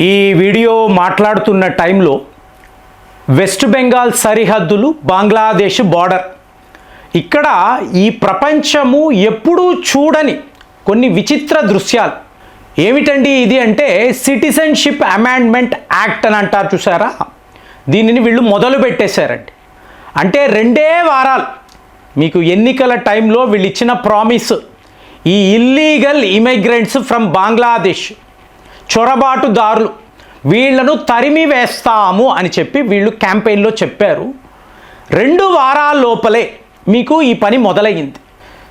ఈ వీడియో మాట్లాడుతున్న టైంలో వెస్ట్ బెంగాల్ సరిహద్దులు బంగ్లాదేశ్ బార్డర్ ఇక్కడ ఈ ప్రపంచము ఎప్పుడూ చూడని కొన్ని విచిత్ర దృశ్యాలు ఏమిటండి ఇది అంటే సిటిజన్షిప్ అమెండ్మెంట్ యాక్ట్ అని అంటారు చూసారా. దీనిని వీళ్ళు మొదలు పెట్టేశారండి. అంటే 2 వారాలు మీకు ఎన్నికల టైంలో వీళ్ళు ఇచ్చిన ప్రామిస్, ఈ ఇల్లీగల్ ఇమిగ్రెంట్స్ ఫ్రమ్ బంగ్లాదేశ్ చొరబాటుదారులు వీళ్లను తరిమి వేస్తాము అని చెప్పి వీళ్ళు క్యాంపెయిన్లో చెప్పారు. 2 వారాల లోపలే మీకు ఈ పని మొదలయ్యింది.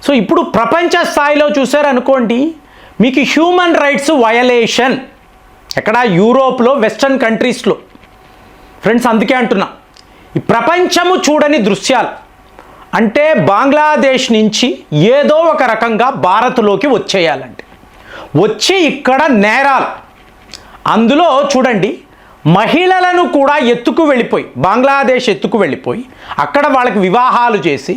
సో ఇప్పుడు ప్రపంచ స్థాయిలో చూసారనుకోండి, మీకు హ్యూమన్ రైట్స్ వయలేషన్ ఎక్కడ యూరోప్లో వెస్టర్న్ కంట్రీస్లో ఫ్రెండ్స్. అందుకే అంటున్నా, ఈ ప్రపంచము చూడని దృశ్యాలు. అంటే బంగ్లాదేశ్ నుంచి ఏదో ఒక రకంగా భారత్లోకి వచ్చేయాలంటే వచ్చి ఇక్కడ నేరాలు, అందులో చూడండి మహిళలను కూడా ఎత్తుకు వెళ్ళిపోయి బంగ్లాదేశ్ ఎత్తుకు వెళ్ళిపోయి అక్కడ వాళ్ళకి వివాహాలు చేసి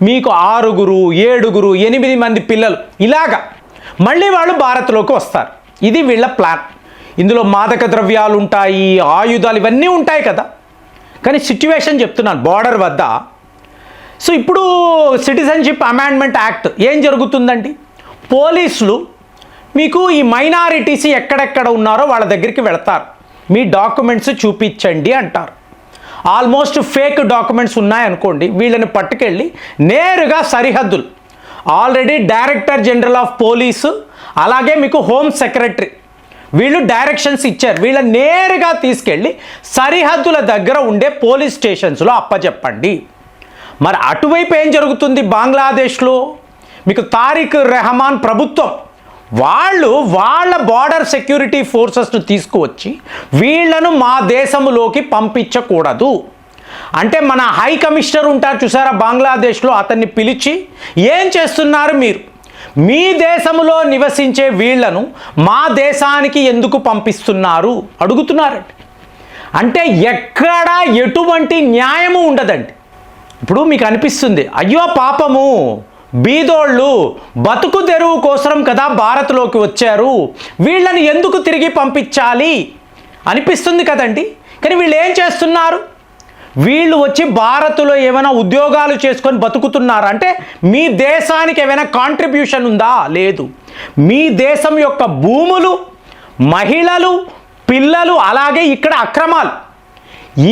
మీకు 6, 7, 8 మంది పిల్లలు ఇలాగా మళ్ళీ వాళ్ళు భారత్లోకి వస్తారు. ఇది వీళ్ళ ప్లాన్. ఇందులో మాదక ద్రవ్యాలు ఉంటాయి, ఆయుధాలు ఇవన్నీ ఉంటాయి కదా. కానీ సిట్యువేషన్ చెప్తున్నాను బార్డర్ వద్ద. సో ఇప్పుడు సిటిజన్షిప్ అమెండ్మెంట్ యాక్ట్ ఏం జరుగుతుందండి, పోలీసులు మీకు ఈ మైనారిటీస్ ఎక్కడెక్కడ ఉన్నారో వాళ్ళ దగ్గరికి వెళతారు. మీ డాక్యుమెంట్స్ చూపించండి అంటారు. ఆల్మోస్ట్ ఫేక్ డాక్యుమెంట్స్ ఉన్నాయనుకోండి, వీళ్ళని పట్టుకెళ్ళి నేరుగా సరిహద్దులు, already director general of police అలాగే మీకు హోమ్ సెక్రటరీ వీళ్ళు డైరెక్షన్స్ ఇచ్చారు. వీళ్ళని నేరుగా తీసుకెళ్ళి సరిహద్దుల దగ్గర ఉండే పోలీస్ స్టేషన్స్లో అప్పచెప్పండి. మరి అటువైపు ఏం జరుగుతుంది బంగ్లాదేశ్లో, మీకు తారిక్ రెహమాన్ ప్రభుత్వం వాళ్ళు వాళ్ళ బార్డర్ సెక్యూరిటీ ఫోర్సెస్ను తీసుకువచ్చి వీళ్లను మా దేశంలోకి పంపించకూడదు అంటే మన హై కమిషనర్ ఉంటారు చూసారా బంగ్లాదేశ్లో, అతన్ని పిలిచి ఏం చేస్తున్నారు మీరు, మీ దేశంలో నివసించే వీళ్లను మా దేశానికి ఎందుకు పంపిస్తున్నారు అడుగుతున్నారండి. అంటే ఎక్కడా ఎటువంటి న్యాయము ఉండదండి. ఇప్పుడు మీకు అనిపిస్తుంది, అయ్యో పాపము బీదోళ్ళు బతుకు తెరువు కోసం కదా భారత్లోకి వచ్చారు, వీళ్ళని ఎందుకు తిరిగి పంపించాలి అనిపిస్తుంది కదండి. కానీ వీళ్ళు ఏం చేస్తున్నారు, వీళ్ళు వచ్చి భారత్లో ఏమైనా ఉద్యోగాలు చేసుకొని బతుకుతున్నారు అంటే మీ దేశానికి ఏమైనా కాంట్రిబ్యూషన్ ఉందా, లేదు. మీ దేశం యొక్క భూములు, మహిళలు, పిల్లలు అలాగే ఇక్కడ అక్రమాలు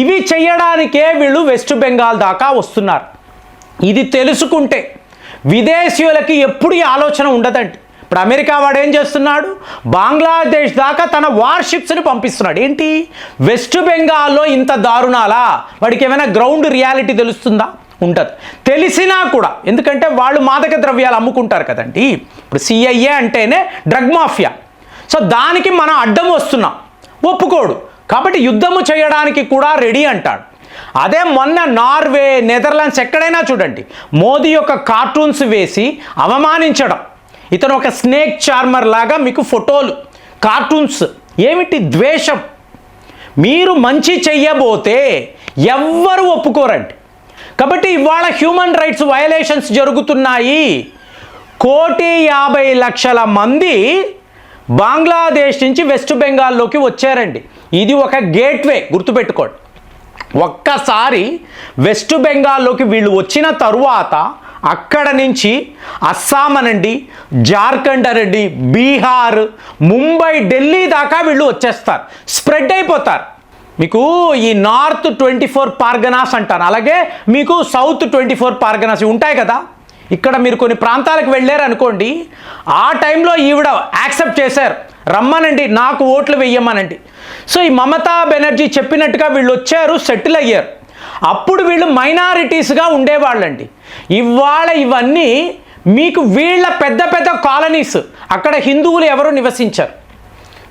ఇవి చేయడానికే వీళ్ళు వెస్ట్ బెంగాల్ దాకా వస్తున్నారు. ఇది తెలుసుకుంటే విదేశీయులకి ఎప్పుడు ఈ ఆలోచన ఉండదండి. ఇప్పుడు అమెరికా వాడు ఏం చేస్తున్నాడు, బంగ్లాదేశ్ దాకా తన వార్షిప్స్ని పంపిస్తున్నాడు. ఏంటి వెస్ట్ బెంగాల్లో ఇంత దారుణాలా, వాడికి ఏమైనా గ్రౌండ్ రియాలిటీ తెలుస్తుందా, ఉంటుంది. తెలిసినా కూడా, ఎందుకంటే వాళ్ళు మాదక ద్రవ్యాలు అమ్ముకుంటారు కదండి. ఇప్పుడు సిఐఏ అంటేనే డ్రగ్ మాఫియా. సో దానికి మనం అడ్డం వస్తున్నాం, ఒప్పుకోడు. కాబట్టి యుద్ధము చేయడానికి కూడా రెడీ అంటాడు. అదే మొన్న నార్వే, నెదర్లాండ్స్ ఎక్కడైనా చూడండి మోదీ యొక్క కార్టూన్స్ వేసి అవమానించడం, ఇతను ఒక స్నేక్ చార్మర్ లాగా మీకు ఫోటోలు, కార్టూన్స్. ఏమిటి ద్వేషం, మీరు మంచి చెయ్యబోతే ఎవ్వరు ఒప్పుకోరండి. కాబట్టి ఇవాళ హ్యూమన్ రైట్స్ వయలేషన్స్ జరుగుతున్నాయి. 1,50,00,000 మంది బంగ్లాదేశ్ నుంచి వెస్ట్ బెంగాల్లోకి వచ్చారండి. ఇది ఒక గేట్వే, గుర్తుపెట్టుకోండి. ఒక్కసారి వెస్ట్ బెంగాల్లోకి వీళ్ళు వచ్చిన తరువాత అక్కడ నుంచి అస్సాం అనండి, జార్ఖండ్ అనండి, బీహార్, ముంబై, ఢిల్లీ దాకా వీళ్ళు వచ్చేస్తారు, స్ప్రెడ్ అయిపోతారు. మీకు ఈ నార్త్ 24 పార్గనాస్ అంటారు, అలాగే మీకు సౌత్ 24 పార్గనాస్ ఉంటాయి కదా. ఇక్కడ మీరు కొన్ని ప్రాంతాలకు వెళ్ళారు అనుకోండి, ఆ టైంలో ఈవిడ యాక్సెప్ట్ చేశారు, రమ్మనండి నాకు ఓట్లు వెయ్యమనండి. సో ఈ మమతా బెనర్జీ చెప్పినట్టుగా వీళ్ళు వచ్చారు, సెటిల్ అయ్యారు. అప్పుడు వీళ్ళు మైనారిటీస్గా ఉండేవాళ్ళండి. ఇవాళ ఇవన్నీ మీకు వీళ్ళ పెద్ద పెద్ద కాలనీస్, అక్కడ హిందువులు ఎవరు నివసించారు.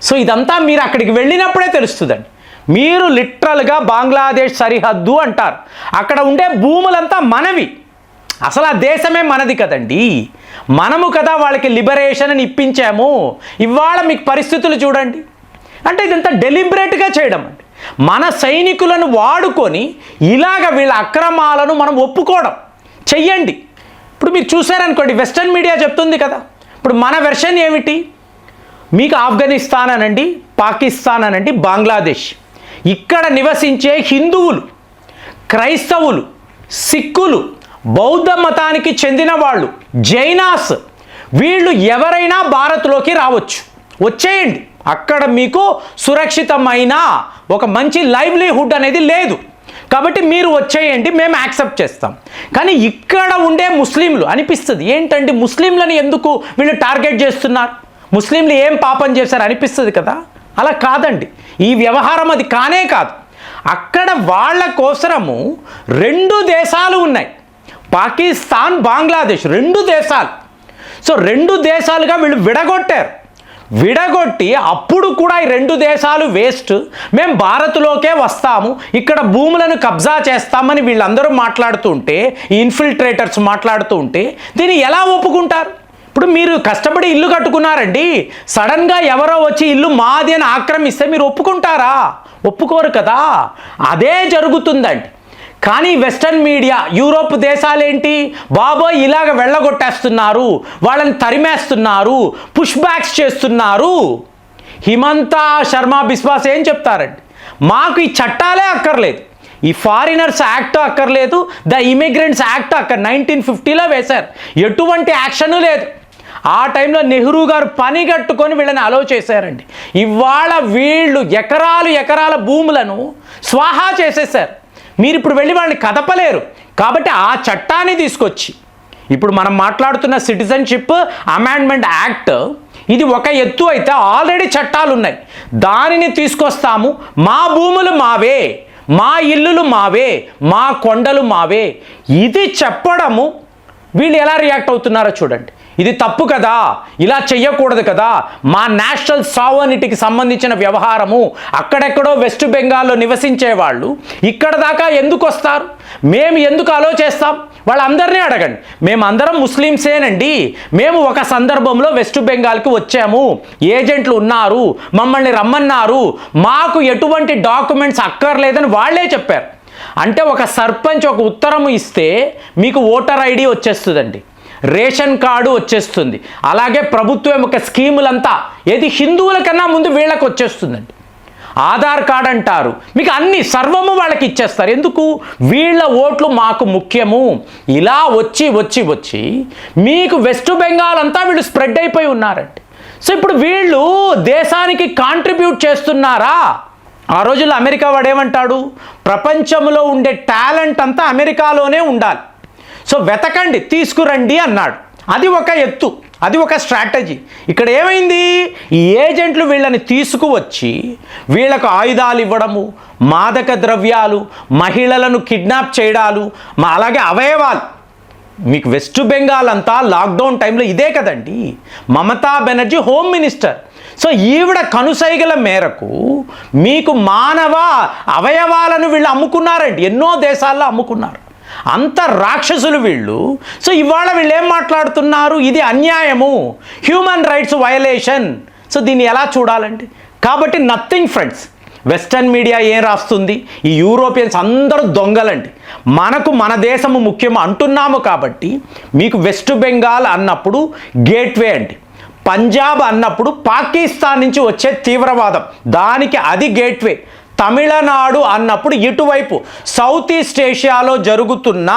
సో ఇదంతా మీరు అక్కడికి వెళ్ళినప్పుడే తెలుస్తుందండి. మీరు లిటరల్గా బంగ్లాదేశ్ సరిహద్దు అంటారు, అక్కడ ఉండే భూములంతా మనవి. అసలు ఆ దేశమే మనది కదండి, మనము కదా వాళ్ళకి లిబరేషన్ అని ఇప్పించాము. ఇవాళ మీకు పరిస్థితులు చూడండి. అంటే ఇదంతా డెలిబరేట్గా చేయడం అండి. మన సైనికులను వాడుకొని ఇలాగ వీళ్ళ అక్రమాలను మనం ఒప్పుకోవడం చెయ్యండి. ఇప్పుడు మీరు చూసారనుకోండి, వెస్టర్న్ మీడియా చెప్తుంది కదా. ఇప్పుడు మన వెర్షన్ ఏమిటి, మీకు ఆఫ్ఘనిస్తాన్ అనండి, పాకిస్తాన్ అనండి, బంగ్లాదేశ్. ఇక్కడ నివసించే హిందువులు, క్రైస్తవులు, సిక్కులు, బౌద్ధ మతానికి చెందిన వాళ్ళు, జైనాస్, వీళ్ళు ఎవరైనా భారత్లోకి రావచ్చు. వచ్చేయండి, అక్కడ మీకు సురక్షితమైన ఒక మంచి లైవ్లీహుడ్ అనేది లేదు. కాబట్టి మీరు వచ్చేయండి, మేము యాక్సెప్ట్ చేస్తాం. కానీ ఇక్కడ ఉండే ముస్లింలు అనిపిస్తుంది, ఏంటండి ముస్లింలను ఎందుకు వీళ్ళు టార్గెట్ చేస్తున్నారు, ముస్లింలు ఏం పాపం చేశారు అనిపిస్తుంది కదా. అలా కాదండి, ఈ వ్యవహారం అది కానే కాదు. అక్కడ వాళ్ళ కోసరము 2 దేశాలు ఉన్నాయి, పాకిస్తాన్, బంగ్లాదేశ్, 2 దేశాలు. సో 2 దేశాలుగా వీళ్ళు విడగొట్టి అప్పుడు కూడా ఈ 2 దేశాలు వేస్ట్, మేము భారత్లోకే వస్తాము, ఇక్కడ భూములను కబ్జా చేస్తామని వీళ్ళందరూ మాట్లాడుతూ ఉంటే, ఈ ఇన్ఫిల్ట్రేటర్స్ మాట్లాడుతూ ఉంటే దీన్ని ఎలా ఒప్పుకుంటారు? ఇప్పుడు మీరు కష్టపడి ఇల్లు కట్టుకున్నారండి, సడన్గా ఎవరో వచ్చి ఇల్లు మాది అని ఆక్రమిస్తే మీరు ఒప్పుకుంటారా? ఒప్పుకోరు కదా. అదే జరుగుతుందండి. కానీ వెస్టర్న్ మీడియా, యూరోప్ దేశాలేంటి, బాబోయ్ ఇలాగ వెళ్ళగొట్టేస్తున్నారు, వాళ్ళని తరిమేస్తున్నారు, పుష్ బ్యాక్స్ చేస్తున్నారు. హిమంత శర్మ బిస్వాస్ ఏం చెప్తారండి, మాకు ఈ చట్టాలే అక్కర్లేదు, ఈ ఫారినర్స్ యాక్ట్ అక్కర్లేదు, ద ఇమిగ్రెంట్స్ యాక్ట్ 1950లో వేశారు, ఎటువంటి యాక్షన్ లేదు. ఆ టైంలో నెహ్రూ గారు పని కట్టుకొని వీళ్ళని అలో చేశారండి. ఇవాళ వీళ్ళు ఎకరాల భూములను స్వాహా చేసేశారు. మీరు ఇప్పుడు వెళ్ళి వాళ్ళని కదపలేరు. కాబట్టి ఆ చట్టాన్ని తీసుకొచ్చి ఇప్పుడు మనం మాట్లాడుతున్న సిటిజన్షిప్ అమెండ్మెంట్ యాక్ట్, ఇది ఒక ఎత్తు అయితే ఆల్రెడీ చట్టాలు ఉన్నాయి, దానిని తీసుకొస్తాము, మా భూములు మావే, మా ఇల్లులు మావే, మా కొండలు మావే, ఇది చెప్పడము వీళ్ళు ఎలా రియాక్ట్ అవుతున్నారో చూడండి. ఇది తప్పు కదా, ఇలా చెయ్యకూడదు కదా, మా నేషనల్ సావర్నిటీకి సంబంధించిన వ్యవహారము, అక్కడెక్కడో వెస్ట్ బెంగాల్లో నివసించే వాళ్ళు ఇక్కడ దాకా ఎందుకు వస్తారు, మేము ఎందుకు అలో చేస్తాం, వాళ్ళందరినీ అడగండి. మేమందరం ముస్లిమ్సేనండి, మేము ఒక సందర్భంలో వెస్ట్ బెంగాల్కి వచ్చాము, ఏజెంట్లు ఉన్నారు, మమ్మల్ని రమ్మన్నారు, మాకు ఎటువంటి డాక్యుమెంట్స్ అక్కర్లేదని వాళ్ళే చెప్పారు. అంటే ఒక సర్పంచ్ ఒక ఉత్తరం ఇస్తే మీకు ఓటర్ ఐడి వచ్చేస్తుందండి, రేషన్ కార్డు వచ్చేస్తుంది, అలాగే ప్రభుత్వం యొక్క స్కీములంతా ఏది హిందువుల కన్నా ముందు వీళ్ళకి వచ్చేస్తుందండి. ఆధార్ కార్డ్ అంటారు, మీకు అన్ని సర్వము వాళ్ళకి ఇచ్చేస్తారు. ఎందుకు? వీళ్ళ ఓట్లు మాకు ముఖ్యము. ఇలా వచ్చి మీకు వెస్ట్ బెంగాల్ అంతా వీళ్ళు స్ప్రెడ్ అయిపోయి ఉన్నారండి. సో ఇప్పుడు వీళ్ళు దేశానికి కాంట్రిబ్యూట్ చేస్తున్నారా? ఆ రోజుల్లో అమెరికా వాడేమంటాడు, ప్రపంచంలో ఉండే టాలెంట్ అంతా అమెరికాలోనే ఉండాలి, సో వెతకండి తీసుకురండి అన్నాడు. అది ఒక ఎత్తు, అది ఒక స్ట్రాటజీ. ఇక్కడ ఏమైంది, ఈ ఏజెంట్లు వీళ్ళని తీసుకువచ్చి వీళ్ళకు ఆయుధాలు ఇవ్వడము, మాదక ద్రవ్యాలు, మహిళలను కిడ్నాప్ చేయడాలు, అలాగే అవయవాలు. మీకు వెస్ట్ బెంగాల్ అంతా లాక్డౌన్ టైంలో ఇదే కదండి, Mamata Banerjee home minister. So ఈవిడ కనుసైగల మేరకు మీకు మానవ అవయవాలను వీళ్ళు అమ్ముకున్నారండి, ఎన్నో దేశాల్లో అమ్ముకున్నారు. అంత రాక్షసులు వీళ్ళు. సో ఇవాళ వీళ్ళు ఏం మాట్లాడుతున్నారు, ఇది అన్యాయము, హ్యూమన్ రైట్స్ వయలేషన్. సో దీన్ని ఎలా చూడాలండి? కాబట్టి నథింగ్ ఫ్రెండ్స్, వెస్టర్న్ మీడియా ఏం రాస్తుంది, ఈ యూరోపియన్స్ అందరూ దొంగలండి, మనకు మన దేశము ముఖ్యము అంటున్నాము. కాబట్టి మీకు వెస్ట్ బెంగాల్ అన్నప్పుడు గేట్వే అండి, పంజాబ్ అన్నప్పుడు పాకిస్తాన్ నుంచి వచ్చే తీవ్రవాదం, దానికి అది గేట్వే. తమిళనాడు అన్నప్పుడు ఇటువైపు సౌత్ ఈస్ట్ ఏషియాలో జరుగుతున్న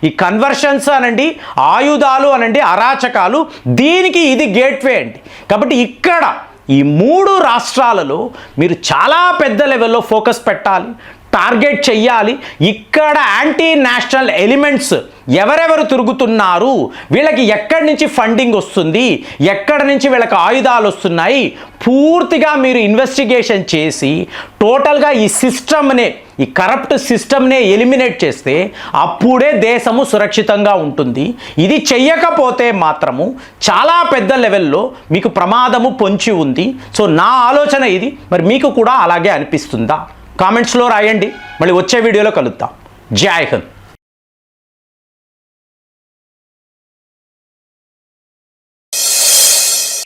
ఈ కన్వర్షన్స్ అనండి, ఆయుధాలు అనండి, అరాచకాలు, దీనికి ఇది గేట్వే అండి. కాబట్టి ఇక్కడ ఈ 3 రాష్ట్రాలలో మీరు చాలా పెద్ద లెవెల్లో ఫోకస్ పెట్టాలి, టార్గెట్ చెయ్యాలి. ఇక్కడ యాంటీ నేషనల్ ఎలిమెంట్స్ ఎవరెవరు తిరుగుతున్నారు, వీళ్ళకి ఎక్కడి నుంచి ఫండింగ్ వస్తుంది, ఎక్కడి నుంచి వీళ్ళకి ఆయుధాలు వస్తున్నాయి, పూర్తిగా మీరు ఇన్వెస్టిగేషన్ చేసి టోటల్గా ఈ సిస్టమ్నే, ఈ కరప్ట్ సిస్టమ్నే ఎలిమినేట్ చేస్తే అప్పుడే దేశము సురక్షితంగా ఉంటుంది. ఇది చెయ్యకపోతే మాత్రము చాలా పెద్ద లెవెల్లో మీకు ప్రమాదము పొంచి ఉంది. సో నా ఆలోచన ఇది, మరి మీకు కూడా అలాగే అనిపిస్తుందా? కామెంట్స్లో రాయండి. మళ్ళీ వచ్చే వీడియోలో కలుద్దాం. జై హింద్.